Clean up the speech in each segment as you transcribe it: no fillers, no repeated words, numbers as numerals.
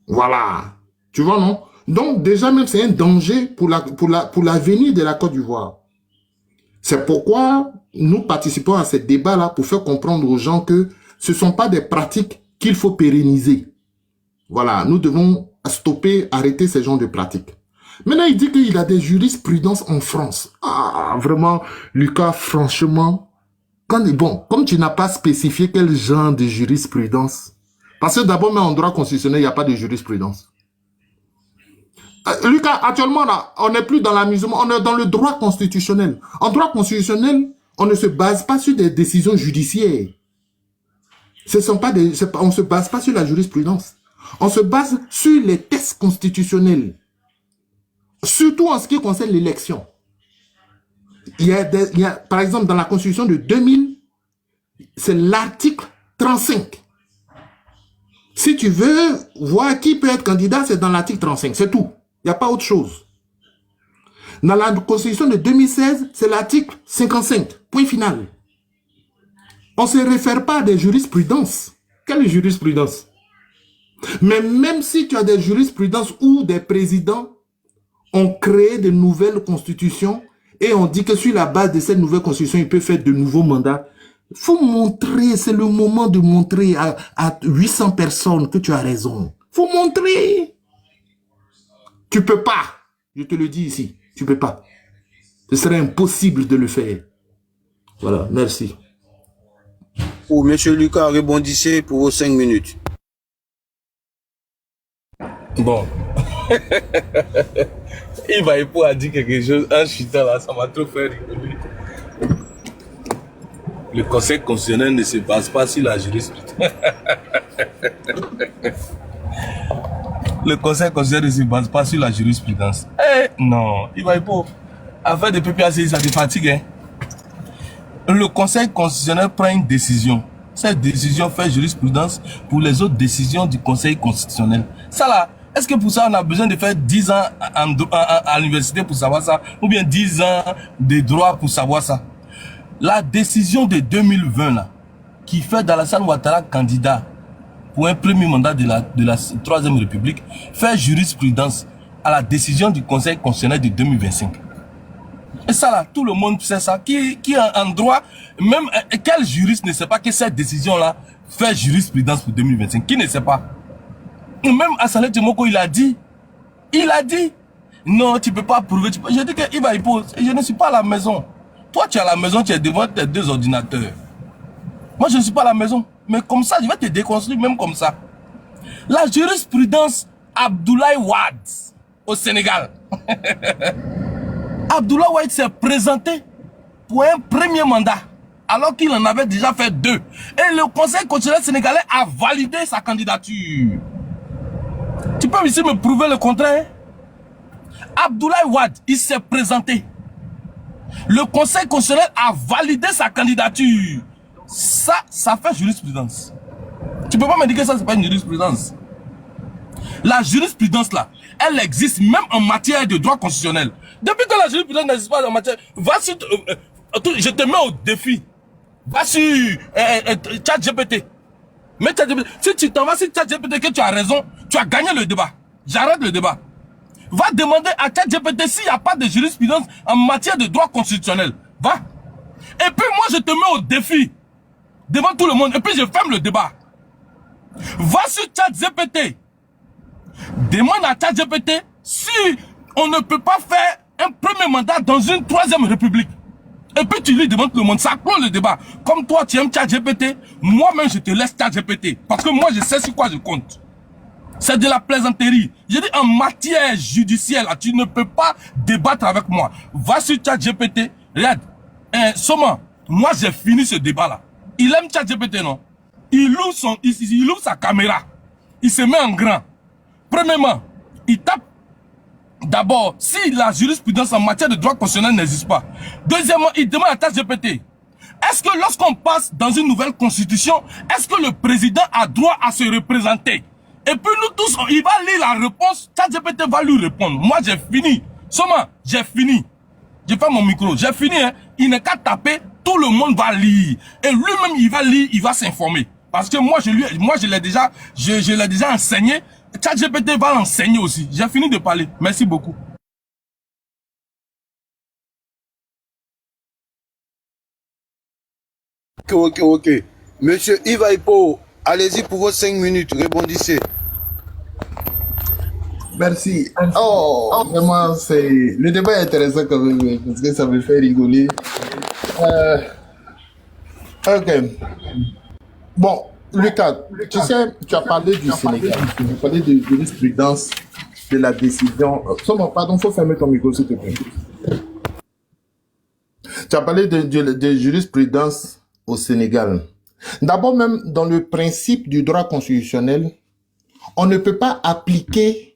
Voilà. Tu vois, non? Donc, déjà, même, c'est un danger pour l'avenir de la Côte d'Ivoire. C'est pourquoi nous participons à ce débat-là pour faire comprendre aux gens que ce ne sont pas des pratiques qu'il faut pérenniser. Voilà, nous devons stopper, arrêter ces genres de pratiques. Maintenant, il dit qu'il a des jurisprudences en France. Ah, vraiment, Lucas, franchement, bon, comme tu n'as pas spécifié quel genre de jurisprudence, parce que d'abord, même en droit constitutionnel, il n'y a pas de jurisprudence. Lucas, actuellement, là, on n'est plus dans l'amusement, on est dans le droit constitutionnel. En droit constitutionnel, on ne se base pas sur des décisions judiciaires. On ne se base pas sur la jurisprudence. On se base sur les textes constitutionnels. Surtout en ce qui concerne l'élection. Par exemple, dans la Constitution de 2000, c'est l'article 35. Si tu veux voir qui peut être candidat, c'est dans l'article 35, c'est tout. Il n'y a pas autre chose. Dans la Constitution de 2016, c'est l'article 55, point final. On ne se réfère pas à des jurisprudences. Quelle jurisprudence? Mais même si tu as des jurisprudences où des présidents ont créé de nouvelles constitutions et on dit que sur la base de cette nouvelle constitution, ils peuvent faire de nouveaux mandats, il faut montrer, c'est le moment de montrer à 800 personnes que tu as raison. Il faut montrer. Tu peux pas. Je te le dis ici. Tu peux pas. Ce serait impossible de le faire. Voilà, merci. Oh, Monsieur Lucas, rebondissez pour vos 5 minutes. Bon. Il va pouvoir dire quelque chose en chutant là, ça m'a trop fait rigoler. Le Conseil constitutionnel ne se base pas sur la jurisprudence. Le Conseil constitutionnel ne se base pas sur la jurisprudence. Non, il va pour affaire de PPACI, ça te fatigue. Hein? Le Conseil constitutionnel prend une décision. Cette décision fait jurisprudence pour les autres décisions du Conseil constitutionnel. Ça là, est-ce que pour ça on a besoin de faire 10 ans à l'université pour savoir ça? Ou bien 10 ans de droit pour savoir ça? La décision de 2020 là, qui fait d'Alassane Ouattara candidat pour un premier mandat de la Troisième République, fait jurisprudence à la décision du Conseil constitutionnel de 2025. Et ça là, tout le monde sait ça. Qui en droit, même quel juriste ne sait pas que cette décision-là fait jurisprudence pour 2025? Qui ne sait pas? Même Assalé Timoko, il a dit, non, tu peux pas prouver. Je dis qu'il va y poser. Je ne suis pas à la maison. Toi, tu es à la maison, tu es devant tes 2 ordinateurs. Moi, je ne suis pas à la maison. Mais comme ça, je vais te déconstruire même comme ça. La jurisprudence Abdoulaye Wade au Sénégal. Abdoulaye Wade s'est présenté pour un premier mandat, alors qu'il en avait déjà fait 2. Et le Conseil constitutionnel sénégalais a validé sa candidature. Tu peux ici me prouver le contraire? Abdoulaye Wade, il s'est présenté. Le Conseil constitutionnel a validé sa candidature. Ça fait jurisprudence. Tu peux pas me dire que ça, c'est pas une jurisprudence. La jurisprudence là, elle existe même en matière de droit constitutionnel. Depuis que la jurisprudence n'existe pas en matière, va sur, je te mets au défi. Va sur ChatGPT. Si tu t'en vas sur ChatGPT que tu as raison, tu as gagné le débat. J'arrête le débat. Va demander à ChatGPT s'il n'y a pas de jurisprudence en matière de droit constitutionnel. Va. Et puis moi je te mets au défi. Devant tout le monde. Et puis je ferme le débat. Va sur ChatGPT. Demande à ChatGPT si on ne peut pas faire un premier mandat dans une troisième république. Et puis tu lui demandes tout le monde, ça clôt le débat. Comme toi tu aimes ChatGPT, moi-même je te laisse ChatGPT. Parce que moi je sais sur quoi je compte. C'est de la plaisanterie. Je dis en matière judiciaire, là, tu ne peux pas débattre avec moi. Va sur ChatGPT, regarde. Soma, moi j'ai fini ce débat là. Il aime ChatGPT, non? Il ouvre sa caméra. Il se met en grand. Premièrement, il tape d'abord si la jurisprudence en matière de droit constitutionnel n'existe pas. Deuxièmement, il demande à ChatGPT, est-ce que lorsqu'on passe dans une nouvelle constitution, est-ce que le président a droit à se représenter? Et puis nous tous, il va lire la réponse, ChatGPT va lui répondre. Moi j'ai fini. Soma, j'ai fini. J'ai fait mon micro, j'ai fini. Hein. Il n'est qu'à taper, tout le monde va lire. Et lui-même, il va lire, il va s'informer. Parce que moi, je l'ai déjà enseigné ChatGPT va l'enseigner aussi. J'ai fini de parler. Merci beaucoup. Ok. Monsieur Yves Aipo, allez-y pour vos 5 minutes, rebondissez. Merci. Oh, vraiment, le débat est intéressant quand même, parce que ça me fait rigoler. Ok. Bon, Lucas, tu sais, tu as parlé du Sénégal. Tu as parlé de jurisprudence de la décision. Pardon, il faut fermer ton micro, s'il te plaît. Tu as parlé de jurisprudence au Sénégal. D'abord, même dans le principe du droit constitutionnel, on ne peut pas appliquer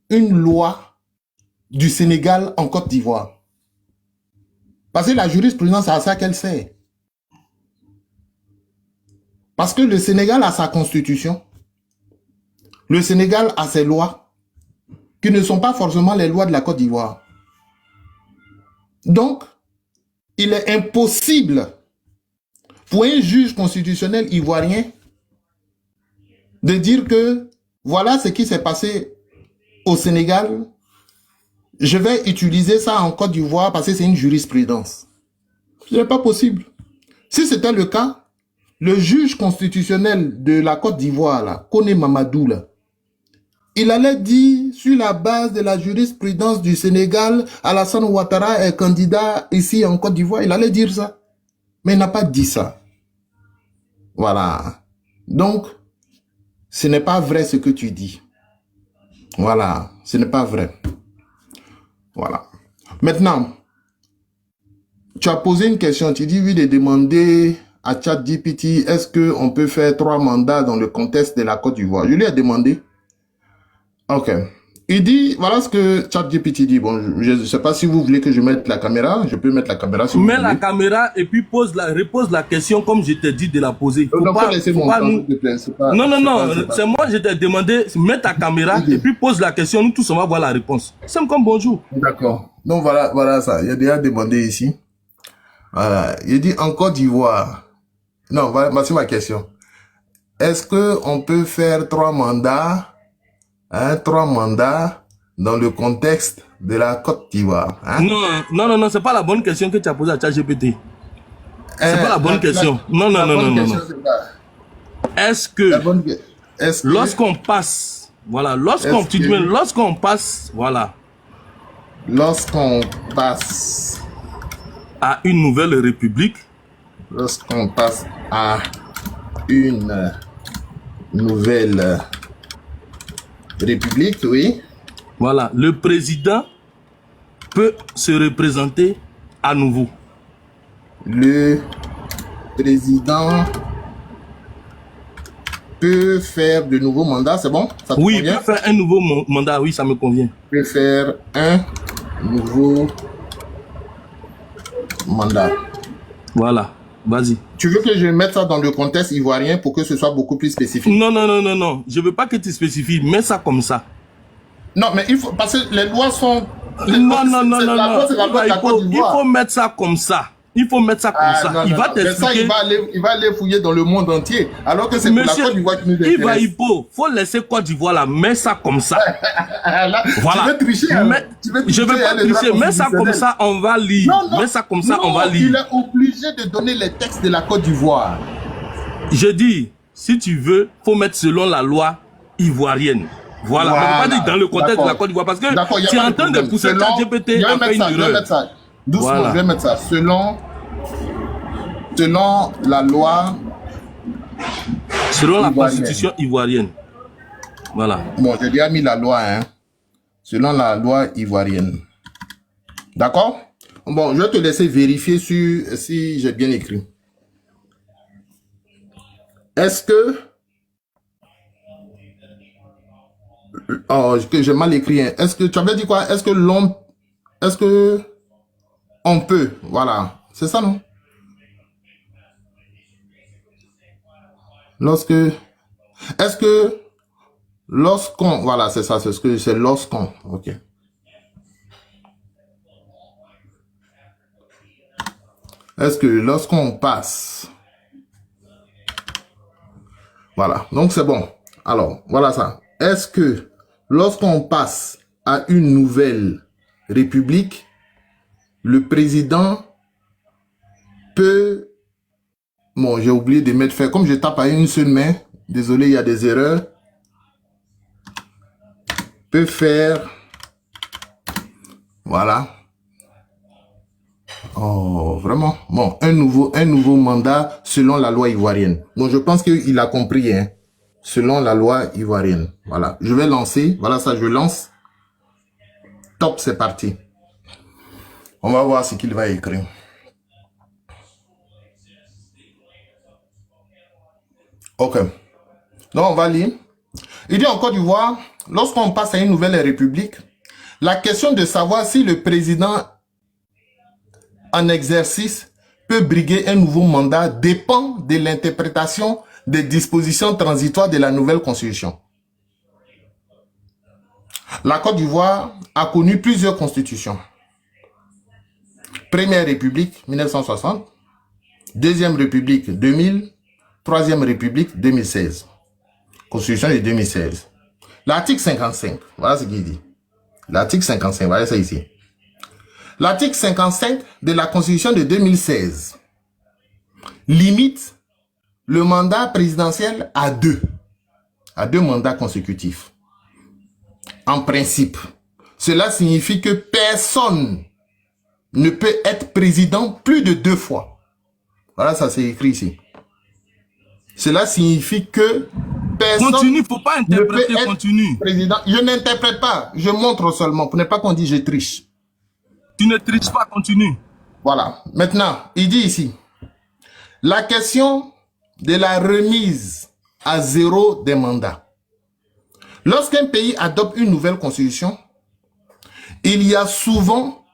une loi du Sénégal en Côte d'Ivoire. Parce que la jurisprudence, c'est à ça qu'elle sert. Parce que le Sénégal a sa constitution. Le Sénégal a ses lois, qui ne sont pas forcément les lois de la Côte d'Ivoire. Donc, il est impossible pour un juge constitutionnel ivoirien de dire que voilà ce qui s'est passé au Sénégal, je vais utiliser ça en Côte d'Ivoire parce que c'est une jurisprudence. Ce n'est pas possible. Si c'était le cas, le juge constitutionnel de la Côte d'Ivoire, Koné Mamadou, il allait dire, sur la base de la jurisprudence du Sénégal, Alassane Ouattara est candidat ici en Côte d'Ivoire. Il allait dire ça. Mais il n'a pas dit ça. Voilà. Donc, ce n'est pas vrai ce que tu dis. Voilà. Ce n'est pas vrai. Voilà. Maintenant, tu as posé une question. Tu dis, oui, de demander à ChatGPT, est-ce qu'on peut faire 3 mandats dans le contexte de la Côte d'Ivoire? Je lui ai demandé. Ok. Il dit, voilà ce que ChatGPT dit. Bon, je ne sais pas si vous voulez que je mette la caméra. Je peux mettre la caméra si vous voulez. Mets la caméra et puis repose la question comme je t'ai dit de la poser. Non, laisser mon temps, s'il te plaît. Non, c'est moi, je t'ai demandé, mets ta caméra et puis pose la question. Nous tous, on va voir la réponse. C'est comme bonjour. D'accord. Donc voilà ça. Il a déjà demandé ici. Voilà. Il dit en Côte d'Ivoire. Non, voilà, voici ma question. Est-ce qu'on peut faire 3 mandats? 3 mandats dans le contexte de la Côte d'Ivoire. Non, c'est pas la bonne question que tu as posée à ChatGPT. C'est pas la bonne question. Non. Est-ce que lorsqu'on passe, voilà, lorsqu'on passe, voilà, lorsqu'on passe à une nouvelle république, lorsqu'on passe à une nouvelle république, oui. Voilà, le président peut se représenter à nouveau. Le président peut faire de nouveaux mandats, c'est bon? Ça te oui, convient? il peut faire un nouveau mandat, oui, ça me convient. Peut faire un nouveau mandat. Voilà, vas-y. Tu veux que je mette ça dans le contexte ivoirien pour que ce soit beaucoup plus spécifique? Non. Je veux pas que tu spécifies. Mets ça comme ça. Non, mais il faut, parce que les lois sont... Non. Il faut mettre ça comme ça. Il faut mettre ça comme ça. Il va t'expliquer. Il va aller fouiller dans le monde entier. Alors que c'est pour la Côte d'Ivoire qui nous intéresse. Il va faut laisser Côte d'Ivoire là. Mets ça comme ça. Là, voilà. Tu veux tricher. Je veux pas tricher. Mets ça comme ça, on va lire. Non. Mets ça comme ça, on va lire. Il est obligé de donner les textes de la Côte d'Ivoire. Je dis, si tu veux, faut mettre selon la loi ivoirienne. Voilà. On va pas dire dans le contexte de la Côte d'Ivoire parce que tu es en train de pousser ChatGPT à faire une erreur. Je vais mettre ça. Doucement, je vais mettre ça. Selon la loi. Selon la constitution ivoirienne. Voilà. Bon, j'ai déjà mis la loi, hein. Selon la loi ivoirienne. D'accord? Bon, je vais te laisser vérifier si j'ai bien écrit. Est-ce que... Oh, que j'ai mal écrit. Hein. Est-ce que tu avais dit quoi? Est-ce que l'homme... Est-ce que... On peut. Voilà. C'est ça, non? Lorsque... Est-ce que... Lorsqu'on... Voilà, c'est ça. C'est ce que c'est lorsqu'on. OK. Est-ce que lorsqu'on passe... Voilà. Donc, c'est bon. Alors, voilà ça. est-ce que lorsqu'on passe à une nouvelle république, le président peut... Bon, j'ai oublié de mettre fait. Comme je tape à une seule main, désolé, il y a des erreurs. Peut faire... Voilà. Oh, vraiment. Bon, un nouveau mandat selon la loi ivoirienne. Bon, je pense qu'il a compris, hein. Selon la loi ivoirienne. Voilà. Je vais lancer. Voilà ça, je lance. Top, c'est parti. On va voir ce qu'il va écrire. Ok. Donc, on va lire. Il dit en Côte d'Ivoire, lorsqu'on passe à une nouvelle république, la question de savoir si le président en exercice peut briguer un nouveau mandat dépend de l'interprétation des dispositions transitoires de la nouvelle constitution. La Côte d'Ivoire a connu plusieurs constitutions. Première République, 1960. Deuxième République, 2000. Troisième République, 2016. Constitution de 2016. L'article 55, voilà ce qu'il dit. L'article 55, voilà ça ici. L'article 55 de la Constitution de 2016 limite le mandat présidentiel à deux mandats consécutifs. En principe, cela signifie que personne ne peut être président plus de 2 fois. Voilà, ça c'est écrit ici. Cela signifie que personne Continue, faut pas interpréter, ne peut continue. être président. Je n'interprète pas, je montre seulement, pour ne pas qu'on dise je triche. Tu ne triches pas, continue. Voilà. Maintenant, il dit ici, la question de la remise à 0 des mandats. Lorsqu'un pays adopte une nouvelle constitution, il y a souvent,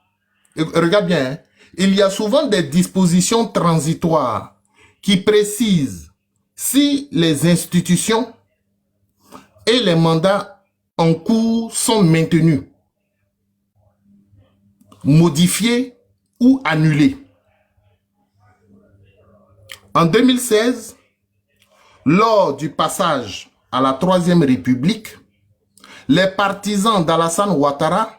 regarde bien, hein, il y a souvent des dispositions transitoires qui précisent si les institutions et les mandats en cours sont maintenus, modifiés ou annulés. En 2016, lors du passage à la Troisième République, les partisans d'Alassane Ouattara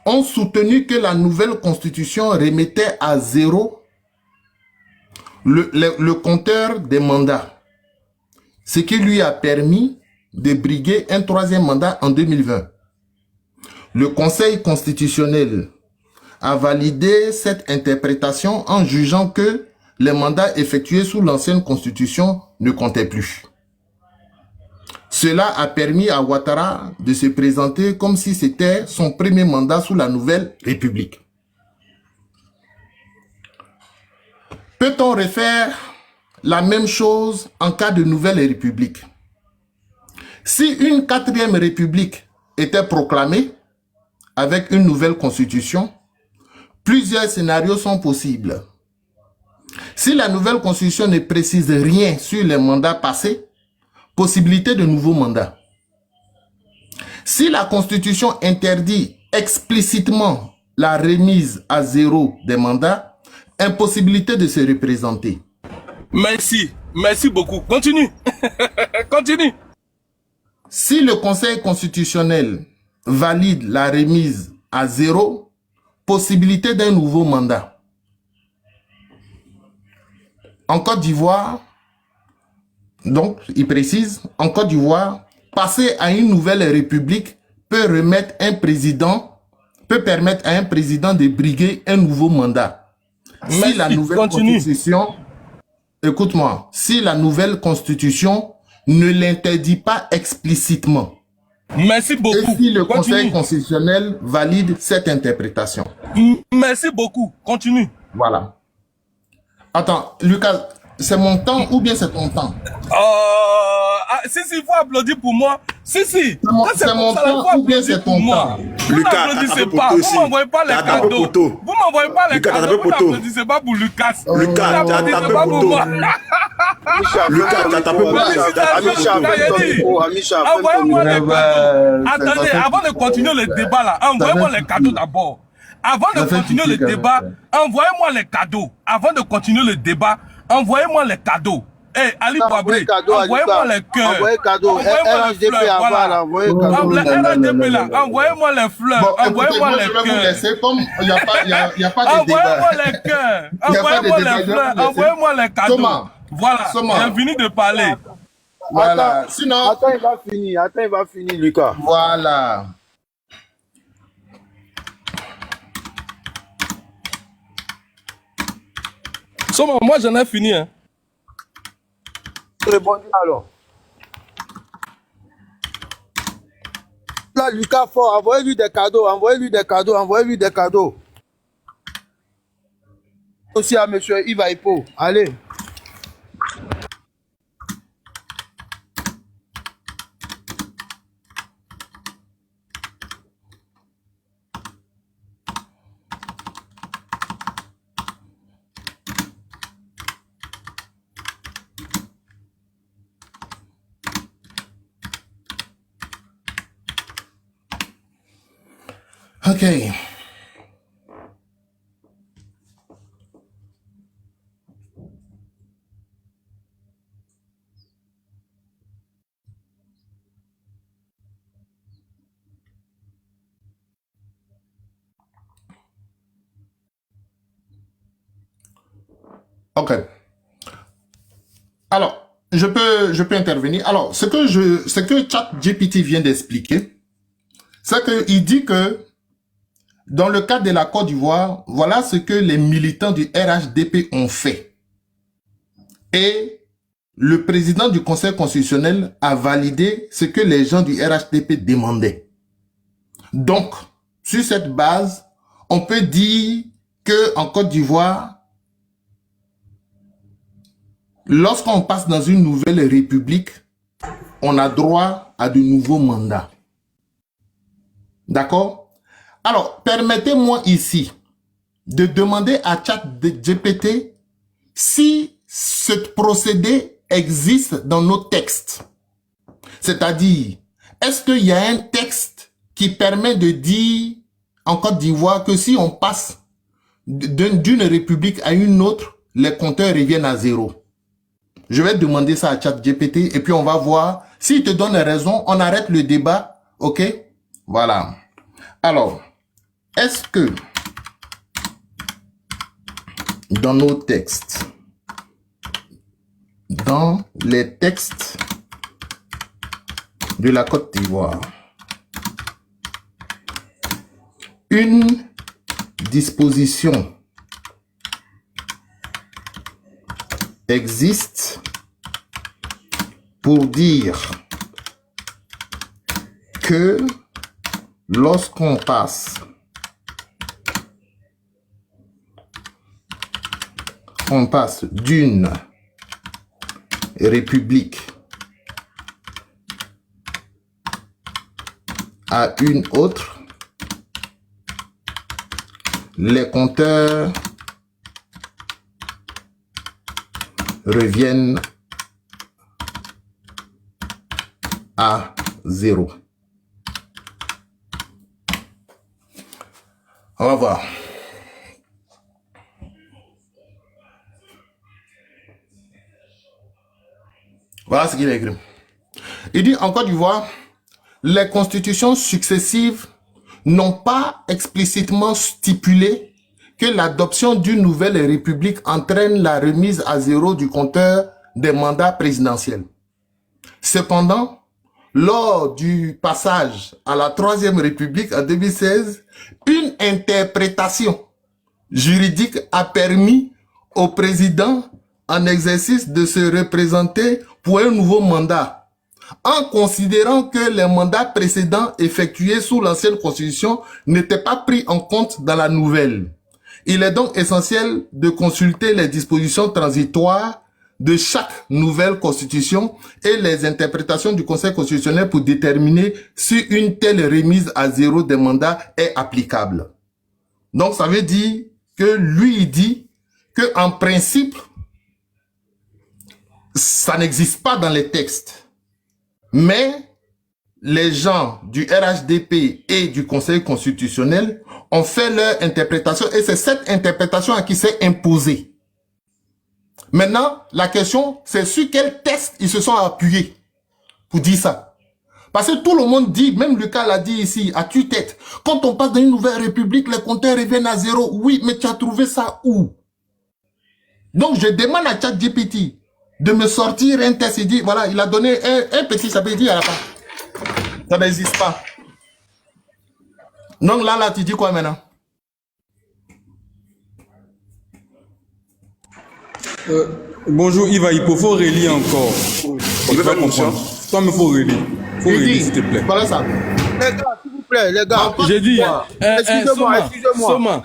ont soutenu que la nouvelle constitution remettait à 0 le compteur des mandats, ce qui lui a permis de briguer un 3e mandat en 2020. Le Conseil constitutionnel a validé cette interprétation en jugeant que les mandats effectués sous l'ancienne constitution ne comptaient plus. Cela a permis à Ouattara de se présenter comme si c'était son premier mandat sous la nouvelle République. Peut-on refaire la même chose en cas de nouvelle République? Si une 4e République était proclamée avec une nouvelle constitution, plusieurs scénarios sont possibles. Si la nouvelle constitution ne précise rien sur les mandats passés, possibilité de nouveaux mandats. Si la constitution interdit explicitement la remise à 0 des mandats, impossibilité de se représenter. Merci, merci beaucoup. Continue. Continue. Si le Conseil constitutionnel valide la remise à 0, possibilité d'un nouveau mandat. En Côte d'Ivoire, donc, il précise, en Côte d'Ivoire, passer à une nouvelle république peut permettre à un président de briguer un nouveau mandat. Si la nouvelle constitution, écoute-moi, si la nouvelle constitution ne l'interdit pas explicitement. Merci beaucoup. Et si le Conseil constitutionnel valide cette interprétation. Merci beaucoup. Continue. Voilà. Attends, Lucas, c'est mon temps ou bien c'est ton temps? Si, il faut applaudir pour moi. Si. C'est mon temps ou bien c'est ton temps? Vous n'applaudissez pas. Vous m'envoyez pas les cadeaux. Vous m'envoyez pas les cadeaux. Vous n'applaudissez pas pour Lucas. Lucas, tu as tapé pour toi. Lucas, tu as tapé pour toi. Envoyez-moi les cadeaux. Attendez, avant de continuer le débat là, envoyez-moi les cadeaux d'abord. Avant de continuer le débat, envoyez-moi les cadeaux. Avant de continuer le débat, envoyez-moi les cadeaux. Hey, Ali Envoyez Boabré, cadeau à envoyez-moi Lucas. les cœurs. Envoyez cadeau. Envoyez-moi les RHDP fleurs, en bas, là. voilà. Envoyez cadeau. Le RHDP là, envoyez-moi les fleurs, Bon, écoutez, envoyez-moi moi, je les vais vous cœurs. laisser comme il n'y a pas, il y a pas de Envoyez-moi débat. les cœurs, Il y a pas de envoyez-moi débat, les je vais fleurs, vous laisser. envoyez-moi les cadeaux. Soma. Voilà, Soma. j'ai fini de parler. Voilà. Attends, Sinon, attends, il va finir. Attends, il va finir, Lucas. voilà. Soma, moi j'en ai fini. Hein. Répondez alors. Là, Lucas Fort, envoyez-lui des cadeaux, envoyez-lui des cadeaux, envoyez-lui des cadeaux. Aussi à monsieur Yves Aipo. Allez. OK. OK. Alors, je peux intervenir. Alors, ce que ChatGPT vient d'expliquer, c'est qu'il dit que dans le cadre de la Côte d'Ivoire, voilà ce que les militants du RHDP ont fait. Et le président du Conseil constitutionnel a validé ce que les gens du RHDP demandaient. Donc, sur cette base, on peut dire que en Côte d'Ivoire, lorsqu'on passe dans une nouvelle république, on a droit à de nouveaux mandats. D'accord? Alors, permettez-moi ici de demander à ChatGPT si ce procédé existe dans nos textes. C'est-à-dire, est-ce qu'il y a un texte qui permet de dire en Côte d'Ivoire que si on passe d'une république à une autre, les compteurs reviennent à zéro? Je vais demander ça à ChatGPT et puis on va voir. S'il te donne raison, on arrête le débat. OK? Voilà. Alors, est-ce que dans nos textes, dans les textes de la Côte d'Ivoire, une disposition existe pour dire que lorsqu'on passe d'une république à une autre, les compteurs reviennent à zéro. On va voir. Voilà ce qu'il a écrit. Il dit en Côte d'Ivoire, les constitutions successives n'ont pas explicitement stipulé que l'adoption d'une nouvelle république entraîne la remise à zéro du compteur des mandats présidentiels. Cependant, lors du passage à la Troisième République en 2016, une interprétation juridique a permis au président en exercice de se représenter pour un nouveau mandat, en considérant que les mandats précédents effectués sous l'ancienne constitution n'étaient pas pris en compte dans la nouvelle. Il est donc essentiel de consulter les dispositions transitoires de chaque nouvelle constitution et les interprétations du Conseil constitutionnel pour déterminer si une telle remise à zéro des mandats est applicable. Donc ça veut dire que lui il dit que en principe ça n'existe pas dans les textes, mais les gens du RHDP et du Conseil constitutionnel ont fait leur interprétation et c'est cette interprétation à qui s'est imposée. Maintenant, la question, c'est sur quel test ils se sont appuyés pour dire ça. Parce que tout le monde dit, même Lucas l'a dit ici, à tue-tête, quand on passe dans une nouvelle république, les compteurs reviennent à zéro. Oui, mais tu as trouvé ça où? Donc, je demande à ChatGPT de me sortir un test. Il dit, voilà, il a donné un petit, ça veut dire à la fin. Ça n'existe pas. Donc là, tu dis quoi maintenant? Bonjour Yves, il faut relire encore. On veut faire comprendre. Toi, il faut relire. Faut relire, s'il te plaît. Voilà ça. Les gars, s'il vous plaît, les gars. J'ai dit, excusez-moi. Soma,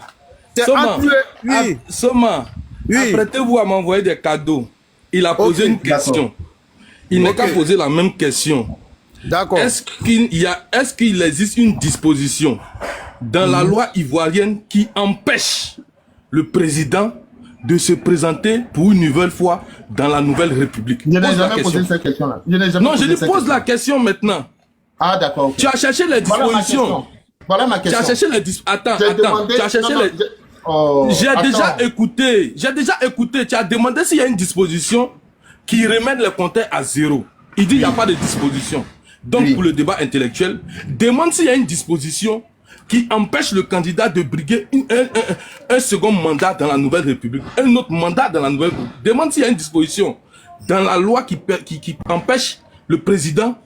C'est entre... Oui. Soma, Oui. apprêtez-vous à m'envoyer des cadeaux. Il a posé une question. Il n'est qu'à poser la même question. D'accord. Est-ce qu'il existe une disposition dans la loi ivoirienne qui empêche le président de se présenter pour une nouvelle fois dans la nouvelle République? Je n'ai jamais posé cette question-là. Non, je lui pose la question maintenant. Ah, d'accord. Okay. Tu as cherché les dispositions. Voilà ma question. Tu as cherché les dispositions. Attends. Tu as cherché les... J'ai déjà écouté. Tu as demandé s'il y a une disposition qui remède les compteurs à zéro. Il dit qu'il n'y a pas de disposition. Donc, pour le débat intellectuel, demande s'il y a une disposition qui empêche le candidat de briguer un second mandat dans la nouvelle République, un autre mandat dans la nouvelle République. Demande s'il y a une disposition dans la loi qui empêche le président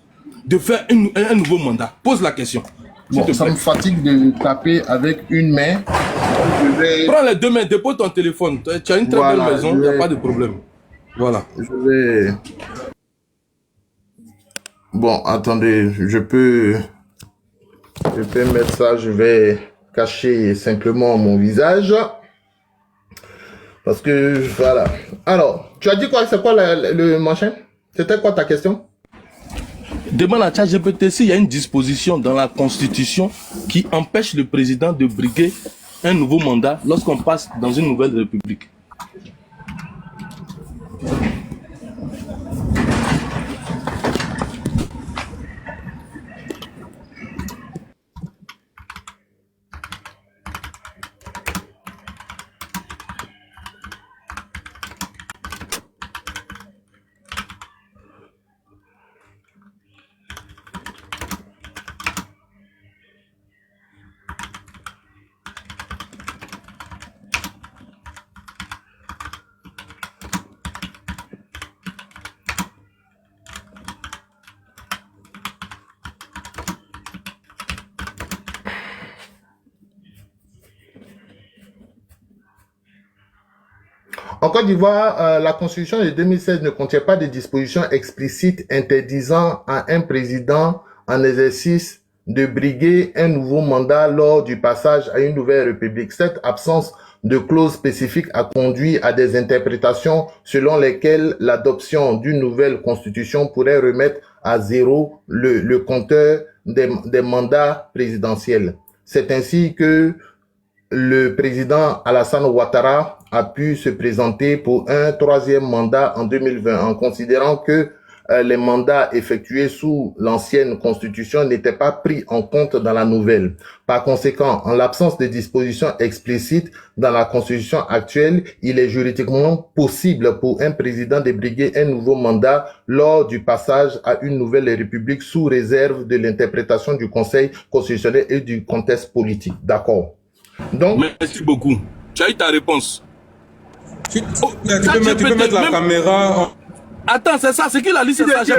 de faire un nouveau mandat. Pose la question. Bon, ça me fatigue de taper avec une main. Prends les deux mains, dépose ton téléphone. Tu as une très belle maison, il n'y a pas de problème. Voilà. Bon, attendez, je peux mettre ça, je vais cacher simplement mon visage. Parce que, voilà. Alors, tu as dit quoi? C'est quoi le machin? C'était quoi ta question? Demande à ChatGPT s'il y a une disposition dans la Constitution qui empêche le président de briguer un nouveau mandat lorsqu'on passe dans une nouvelle République. En Côte d'Ivoire, la Constitution de 2016 ne contient pas de dispositions explicites interdisant à un président en exercice de briguer un nouveau mandat lors du passage à une nouvelle république. Cette absence de clause spécifique a conduit à des interprétations selon lesquelles l'adoption d'une nouvelle constitution pourrait remettre à zéro le compteur des mandats présidentiels. C'est ainsi que le président Alassane Ouattara a pu se présenter pour un troisième mandat en 2020 en considérant que les mandats effectués sous l'ancienne constitution n'étaient pas pris en compte dans la nouvelle. Par conséquent, en l'absence de dispositions explicites dans la constitution actuelle, il est juridiquement possible pour un président de briguer un nouveau mandat lors du passage à une nouvelle république sous réserve de l'interprétation du Conseil constitutionnel et du contexte politique. D'accord. Donc, merci beaucoup. Tu as eu ta réponse. Tu peux mettre la caméra. Attends, c'est ça, c'est qu'il a dit, c'est ça. C'est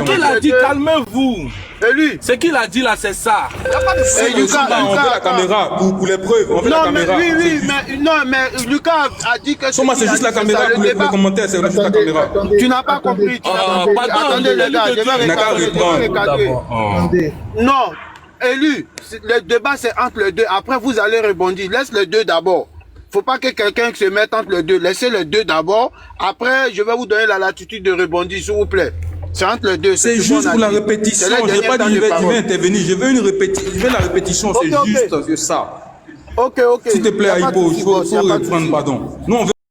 qu'il a dit, calmez-vous. Et lui? Ce qu'il a dit là, c'est ça. Il n'y a pas de On fait la caméra pour les preuves. On fait la caméra. Mais Lucas a dit que c'est juste la caméra pour les commentaires. C'est juste la caméra. Tu n'as pas compris. Attendez les gars, je vais recadrer. Non. Élu, le débat c'est entre les deux. Après, vous allez rebondir. Laisse les deux d'abord. Faut pas que quelqu'un se mette entre les deux. Laissez les deux d'abord. Après, je vais vous donner la latitude de rebondir, s'il vous plaît. C'est entre les deux. C'est juste pour la répétition. Je n'ai pas dit je vais intervenir. Je veux une répétition. Je veux la répétition. C'est juste ça. Ok. S'il te plaît, Aïpo, il faut reprendre, pardon. Nous, on veut